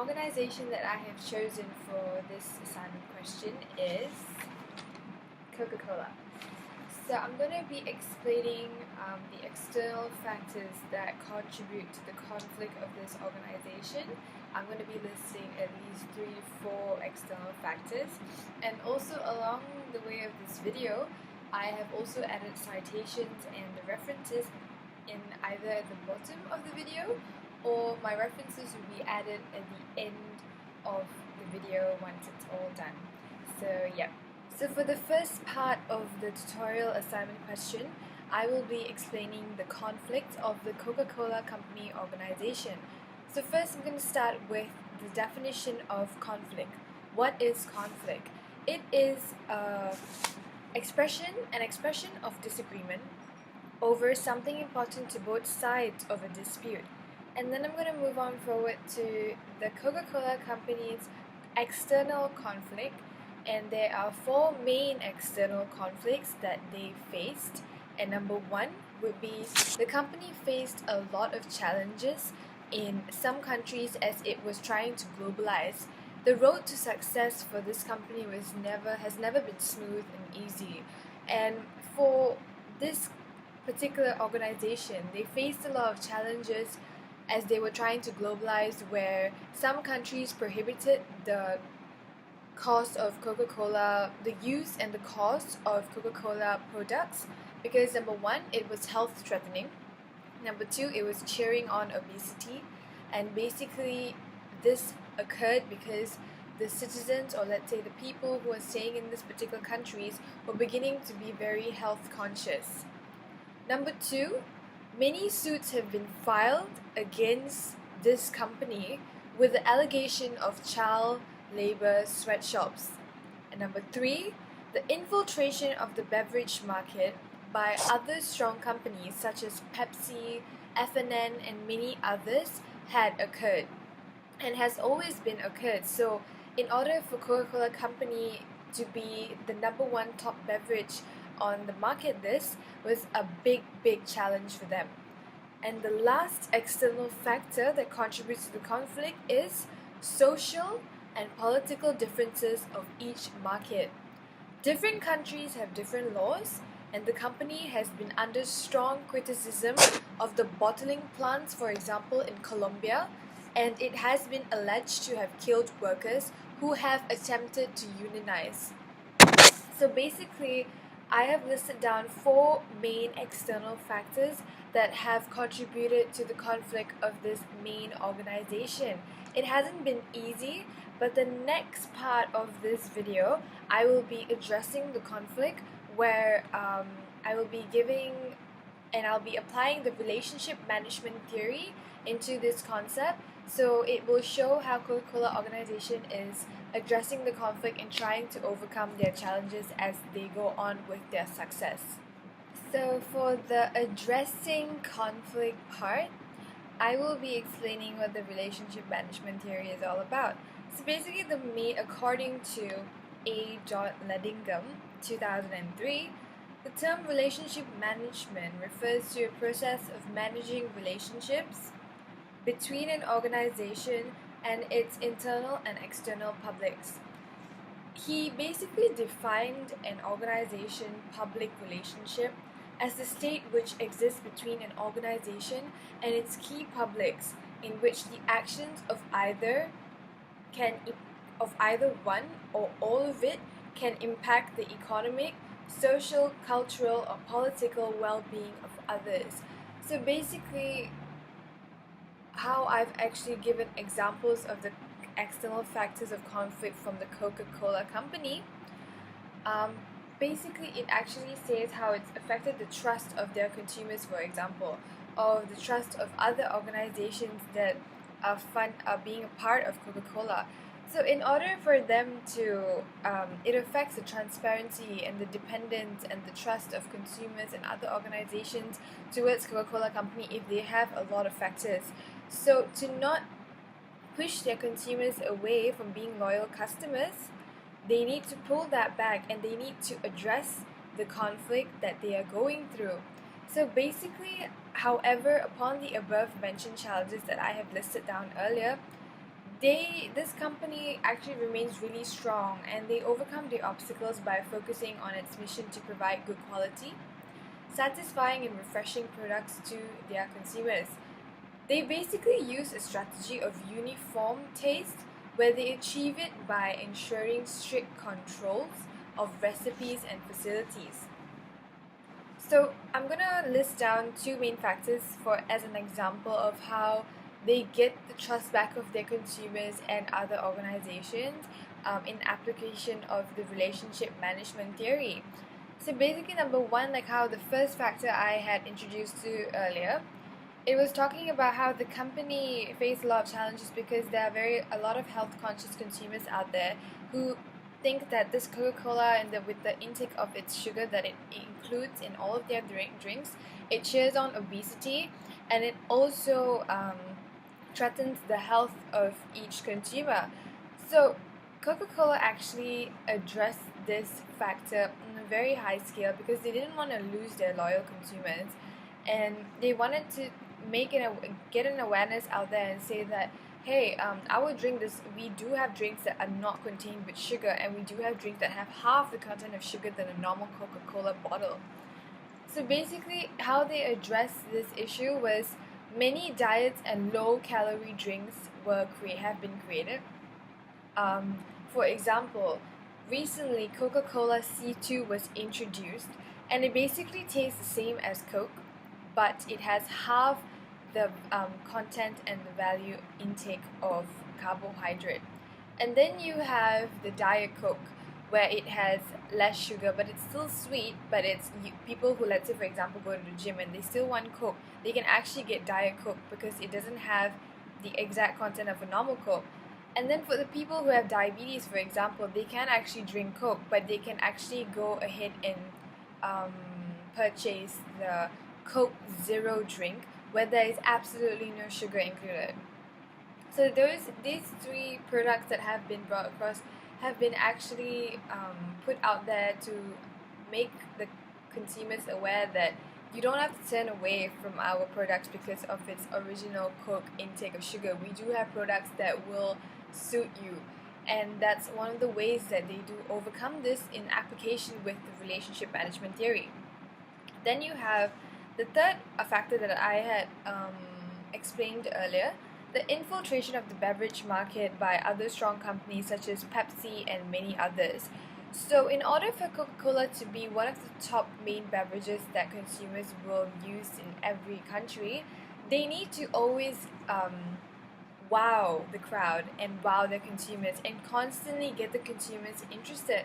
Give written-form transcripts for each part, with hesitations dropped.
organization that I have chosen for this assignment question is Coca-Cola. So I'm going to be explaining the external factors that contribute to the conflict of this organization. I'm going to be listing at least 3 to 4 external factors, and also along the way of this video I have also added citations and the references in either at the bottom of the video, or my references will be added at the end of the video once it's all done. So yeah. So for the first part of the tutorial assignment question, I will be explaining the conflict of the Coca-Cola Company organization. So first I'm going to start with the definition of conflict. What is conflict? It is an expression of disagreement over something important to both sides of a dispute. And then I'm going to move on forward to the Coca-Cola Company's external conflict, and there are 4 main external conflicts that they faced. And number 1 would be the company faced a lot of challenges in some countries as it was trying to globalize. The road to success for this company has never been smooth and easy. And for this particular organization, they faced a lot of challenges as they were trying to globalize, where some countries prohibited the cost of Coca-Cola, the use and the cost of Coca-Cola products, because number 1, it was health threatening, number 2, it was cheering on obesity, and basically this occurred because the citizens, or let's say the people who are staying in this particular countries, were beginning to be very health conscious. Number 2, many suits have been filed against this company with the allegation of child labor sweatshops. And number 3, the infiltration of the beverage market by other strong companies such as Pepsi, F&N, and many others had occurred and has always been occurred. So in order for Coca-Cola Company to be the number 1 top beverage on the market, this was a big challenge for them. And the last external factor that contributes to the conflict is social and political differences of each market. Different countries have different laws, and the company has been under strong criticism of the bottling plants, for example in Colombia, and it has been alleged to have killed workers who have attempted to unionize. So basically, I have listed down 4 main external factors that have contributed to the conflict of this main organization. It hasn't been easy, but the next part of this video, I will be addressing the conflict where I will be giving and I'll be applying the relationship management theory into this concept. So it will show how Coca-Cola organization is addressing the conflict and trying to overcome their challenges as they go on with their success. So for the addressing conflict part, I will be explaining what the relationship management theory is all about. So basically, according to A. Ledingham, 2003, the term relationship management refers to a process of managing relationships between an organization and its internal and external publics. He basically defined an organization-public relationship as the state which exists between an organization and its key publics, in which the actions of either one or all of it can impact the economic, social, cultural, or political well-being of others. So basically, how I've actually given examples of the external factors of conflict from the Coca-Cola Company, basically it actually says how it's affected the trust of their consumers, for example, or the trust of other organizations that are being a part of Coca-Cola. So in order for them to, it affects the transparency and the dependence and the trust of consumers and other organizations towards Coca-Cola Company if they have a lot of factors. So to not push their consumers away from being loyal customers, they need to pull that back and they need to address the conflict that they are going through. So basically, however, upon the above mentioned challenges that I have listed down earlier, this company actually remains really strong, and they overcome the obstacles by focusing on its mission to provide good quality, satisfying and refreshing products to their consumers. They basically use a strategy of uniform taste where they achieve it by ensuring strict controls of recipes and facilities. So I'm gonna list down two main factors for as an example of how they get the trust back of their consumers and other organizations in application of the relationship management theory. So basically, number one, like how the first factor I had introduced to earlier, it was talking about how the company faced a lot of challenges because there are a lot of health conscious consumers out there who think that this Coca-Cola and with the intake of its sugar that it includes in all of their drinks, it cheers on obesity, and it also threatens the health of each consumer. So Coca-Cola actually addressed this factor on a very high scale because they didn't want to lose their loyal consumers, and they wanted to get an awareness out there and say that, hey, our drink, we do have drinks that are not contained with sugar, and we do have drinks that have half the content of sugar than a normal Coca-Cola bottle. So basically, how they addressed this issue was many diets and low-calorie drinks have been created. For example, recently Coca-Cola C2 was introduced, and it basically tastes the same as Coke, but it has half the content and the value intake of carbohydrate. And then you have the Diet Coke, where it has less sugar, but it's still sweet. But people who, let's say for example, go to the gym and they still want Coke, they can actually get Diet Coke because it doesn't have the exact content of a normal Coke. And then for the people who have diabetes, for example, they can actually drink Coke, but they can actually go ahead and purchase the Coke Zero drink, where there is absolutely no sugar included. So these three products that have been brought across have been actually put out there to make the consumers aware that you don't have to turn away from our products because of its original Coke intake of sugar. We do have products that will suit you, and that's one of the ways that they do overcome this in application with the relationship management theory. Then you have the third factor that I had explained earlier, the infiltration of the beverage market by other strong companies such as Pepsi and many others. So in order for Coca-Cola to be one of the top main beverages that consumers will use in every country, they need to always wow the crowd and wow their consumers and constantly get the consumers interested.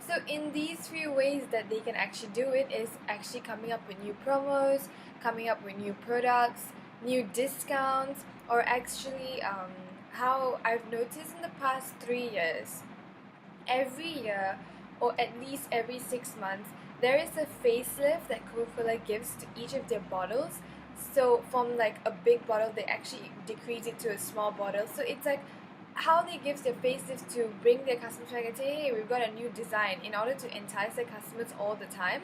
So in these few ways that they can actually do it is actually coming up with new promos, coming up with new products, new discounts, or actually how I've noticed in the past 3 years, every year or at least every 6 months, there is a facelift that Coca-Cola gives to each of their bottles. So from like a big bottle, they actually decrease it to a small bottle. So it's like how they give their facelift to bring their customers back and say, hey, we've got a new design in order to entice their customers all the time.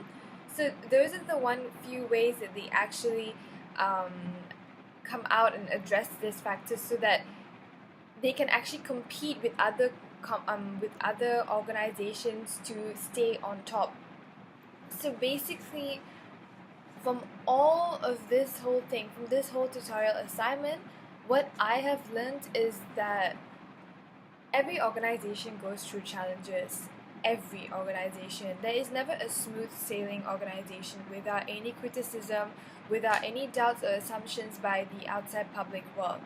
So those are the few ways that they actually come out and address this factor so that they can actually compete with other organizations to stay on top. So basically, from all of this whole thing, from this whole tutorial assignment, what I have learned is that every organization goes through challenges. Every organization. There is never a smooth sailing organization without any criticism, without any doubts or assumptions by the outside public world.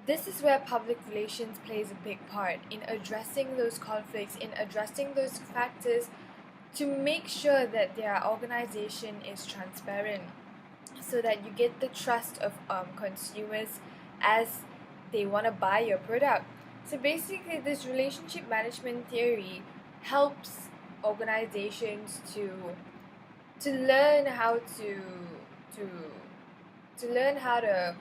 This is where public relations plays a big part in addressing those conflicts, in addressing those factors to make sure that their organization is transparent so that you get the trust of consumers as they want to buy your product. So basically, this relationship management theory helps organizations to learn how to learn how to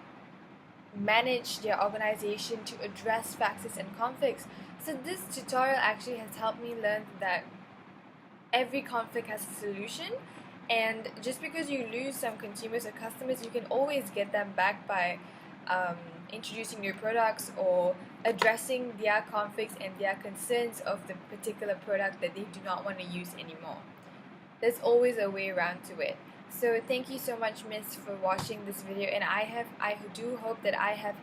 manage their organization, to address factors and conflicts. So this tutorial actually has helped me learn that every conflict has a solution, and just because you lose some consumers or customers, you can always get them back by introducing new products or addressing their conflicts and their concerns of the particular product that they do not want to use anymore. There's always a way around to it. So thank you so much, Miss, for watching this video, and I do hope that I have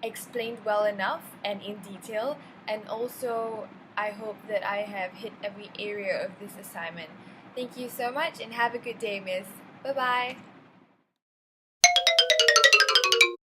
explained well enough and in detail, and also I hope that I have hit every area of this assignment. Thank you so much and have a good day, Miss. Bye bye.